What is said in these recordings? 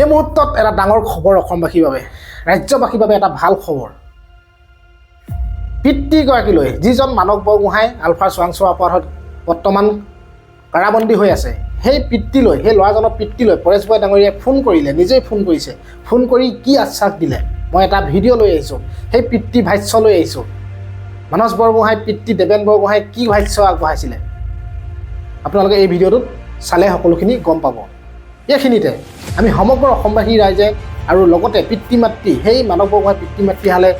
এই মুহূৰ্তত এটা ডাঙৰ খবৰ অসমবাসীৰ বাবে, ৰাজ্যবাসীৰ বাবে এটা ভাল খবৰ। পিতৃগৰাকীলৈ, যিজন মানৱ বৰগোহাঁই আলফাৰ চোৰাংচোৱা অপৰাধত বৰ্তমান কাৰাবন্দী হৈ আছে, সেই পিতৃলৈ, সেই ল'ৰাজনৰ পিতৃলৈ পৰেশ বৰুৱা ডাঙৰীয়াই ফোন কৰিলে, নিজেই ফোন কৰিছে। ফোন কৰি কি আশ্বাস দিলে, মই এটা ভিডিঅ' লৈ আহিছোঁ, সেই পিতৃ ভাষ্য লৈ আহিছোঁ। মানস বৰগোহাঁই পিতৃ দেৱেন বৰগোহাঁই কি ভাষ্য আগবঢ়াইছিলে, আপোনালোকে এই ভিডিঅ'টোত চালে সকলোখিনি গম পাব। এইখিনিতে আমি সমগ্ৰ অসমবাসী ৰাইজে আৰু লগতে পিতৃ মাতৃ, সেই মানস বৰগোহাঁই পিতৃ মাতৃহালে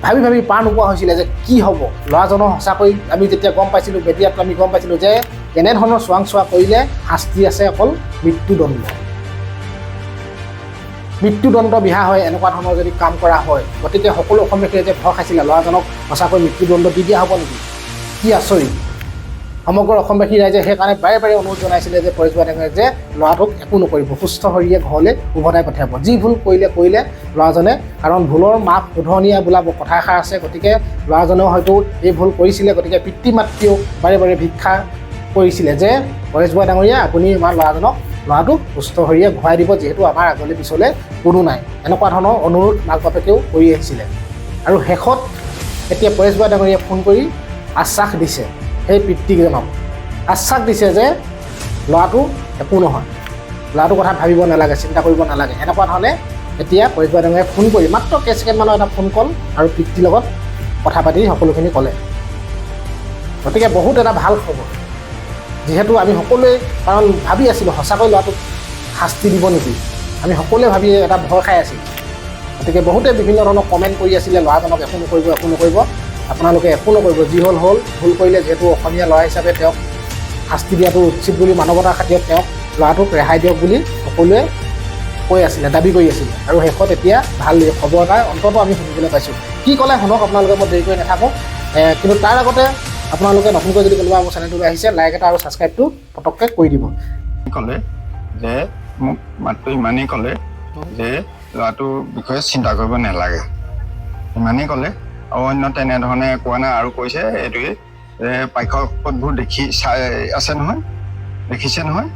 ভাবি ভাবি পাৰ নোপোৱা হৈছিলে যে কি হ'ব। ল'ৰাজনৰ সঁচাকৈ আমি যেতিয়া গম পাইছিলোঁ, মেডিয়াত আমি গম পাইছিলোঁ যে এনেধৰণৰ চোৰাংচোৱা কৰিলে শাস্তি আছে অকল মৃত্যুদণ্ড। মৃত্যুদণ্ড বিহা হয় এনেকুৱা ধৰণৰ যদি কাম কৰা হয়। গতিকে সকলো অসমবাসীয়ে যে ভয় খাইছিলে ল'ৰাজনক সঁচাকৈ মৃত্যুদণ্ড দি দিয়া হ'ব নেকি, কি আচৰিত। সমগ্ৰ অসমবাসী ৰাইজে সেইকাৰণে বাৰে বাৰে অনুৰোধ জনাইছিলে যে পৰেশ বৰুৱা ডাঙৰীয়াক যে ল'ৰাটোক একো নকৰিব, সুস্থ শৰীৰে ঘৰলৈ উভতাই পঠিয়াব। যি ভুল কৰিলে ল'ৰাজনে, কাৰণ ভুলৰ মাক শোধনীয়া বোলা কথা এষাৰ আছে। গতিকে ল'ৰাজনেও হয়তো এই ভুল কৰিছিলে। গতিকে পিতৃ মাতৃয়েও বাৰে বাৰে ভিক্ষা কৰিছিলে যে পৰেশ বৰুৱা ডাঙৰীয়া আপুনি আমাৰ ল'ৰাটোক সুস্থ শৰীৰে ঘূৰাই দিব, যিহেতু আমাৰ আগলৈ পিছলৈ কোনো নাই। এনেকুৱা ধৰণৰ অনুৰোধ মাক বাপেকেও কৰি আহিছিলে। আৰু শেষত এতিয়া পৰেশ বৰুৱা ডাঙৰীয়াই ফোন কৰি আশ্বাস দিছে, সেই পিতৃজনক আশ্বাস দিছে যে ল'ৰাটো একো নহয়, ল'ৰাটোৰ কথা ভাবিব নালাগে, চিন্তা কৰিব নালাগে। এনেকুৱা ধৰণে এতিয়া পৰেশ বৰুৱা ডাঙৰীয়াই ফোন কৰি মাত্ৰ কেইছেকেণ্ডমানৰ এটা ফোন কল আৰু পিতৃৰ লগত কথা পাতি সকলোখিনি ক'লে। গতিকে বহুত এটা ভাল খবৰ, যিহেতু আমি সকলোৱে কাৰণ ভাবি আছিলোঁ সঁচাকৈ ল'ৰাটোক শাস্তি দিব নেকি, আমি সকলোৱে ভাবি এটা ভয় খাই আছিলোঁ। গতিকে বহুতে বিভিন্ন ধৰণৰ কমেণ্ট কৰি আছিলে ল'ৰাজনক একো নকৰিব, আপোনালোকে একো নকৰিব, যি হ'ল হ'ল, ভুল কৰিলে যিহেতু অসমীয়া ল'ৰা হিচাপে তেওঁক শাস্তি দিয়াটো উচিত বুলি মানৱতাৰ খাতিৰত তেওঁক ল'ৰাটোক ৰেহাই দিয়ক বুলি সকলোৱে কৈ আছিলে, দাবী কৰি আছিলে। আৰু শেষত এতিয়া ভাল খবৰ এটা অন্ততঃ আমি শুনিবলৈ পাইছোঁ। কি ক'লে শুনক আপোনালোকে, মই দেৰি কৰি নাথাকোঁ। কিন্তু তাৰ আগতে আপোনালোকে নতুনকৈ যদি কোনোবা মোৰ চেনেলটোলৈ আহিছে, লাইক এটা আৰু ছাবস্ক্ৰাইবটো পটককৈ কৰি দিব। ক'লে যে মোক মাত্ৰ ইমানেই ক'লে যে ল'ৰাটোৰ বিষয়ে চিন্তা কৰিব নালাগে, ইমানেই ক'লে। আৰু অন্য তেনেধৰণে কোৱা নাই। আৰু কৈছে এইটোৱে যে প্ৰেক্ষাপটবোৰ চাই আছে নহয়, দেখিছে নহয়,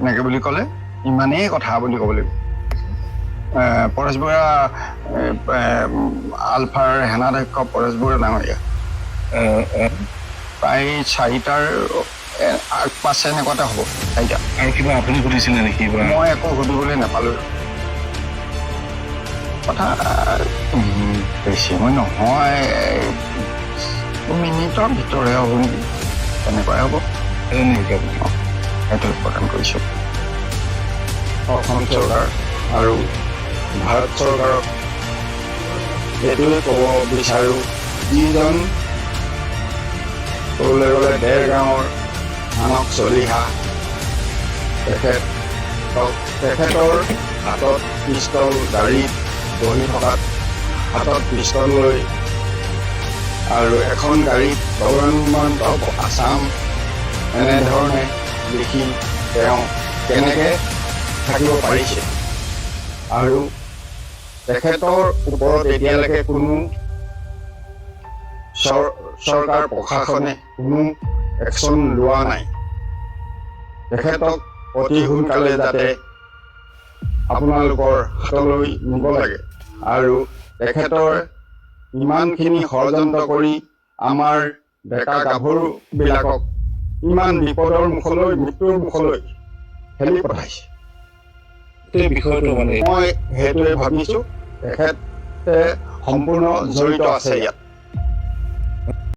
এনেকৈ বুলি ক'লে। ইমানেই কথা বুলি ক'ব লাগিব। পৰেশ বৰুৱা আলফাৰ সেনাধ্যক্ষ পৰেশ বৰুৱা ডাঙৰীয়া প্ৰায় 4টাৰ আগ-পাছ এনেকুৱাতে হ'ব, 4টা। আৰু কিবা আপুনি সুধিছিলে নেকি? মই একো সুধিবলৈ নাপালোঁ। কথা বেছি সময় নহয়, মিনিটৰ ভিতৰহে হ'ব নেকি, তেনেকুৱাই হ'ব। সেইটো প্ৰদান কৰিছোঁ। অসম চৰকাৰ আৰু ভাৰত চৰকাৰক এইটোৱে ক'ব বিচাৰোঁ, যিজন ক'বলৈ গ'লে দেৰগাঁৱৰ মানস চলিহা, তেখেতৰ হাতত পিষ্টল, গাড়ীত বহি থকাত হাতত পিষ্টল লৈ আৰু এখন গাড়ীত গভৰ্ণমেণ্ট অফ আছাম এনেধৰণে লিখি তেওঁ কেনেকৈ থাকিব পাৰিছে। আৰু তেখেতৰ ওপৰত এতিয়ালৈকে কোনো চৰকাৰ প্ৰশাসনে কোনো একশ্যন লোৱা নাই। তেখেতক অতি সোনকালে যাতে আপোনালোকৰ হাতলৈ নিব লাগে। আৰু তেখেতৰ ইমানখিনি ষড়যন্ত্ৰ কৰি আমাৰ ডেকা গাভৰুবিলাকক ইমান বিপদৰ মুখলৈ, মৃত্যুৰ মুখলৈ ঠেলি পঠাইছে। এই বিষয়টো মানে মই সেইটোৱে ভাবিছোঁ তেখেতে সম্পূৰ্ণ জড়িত আছে ইয়াত।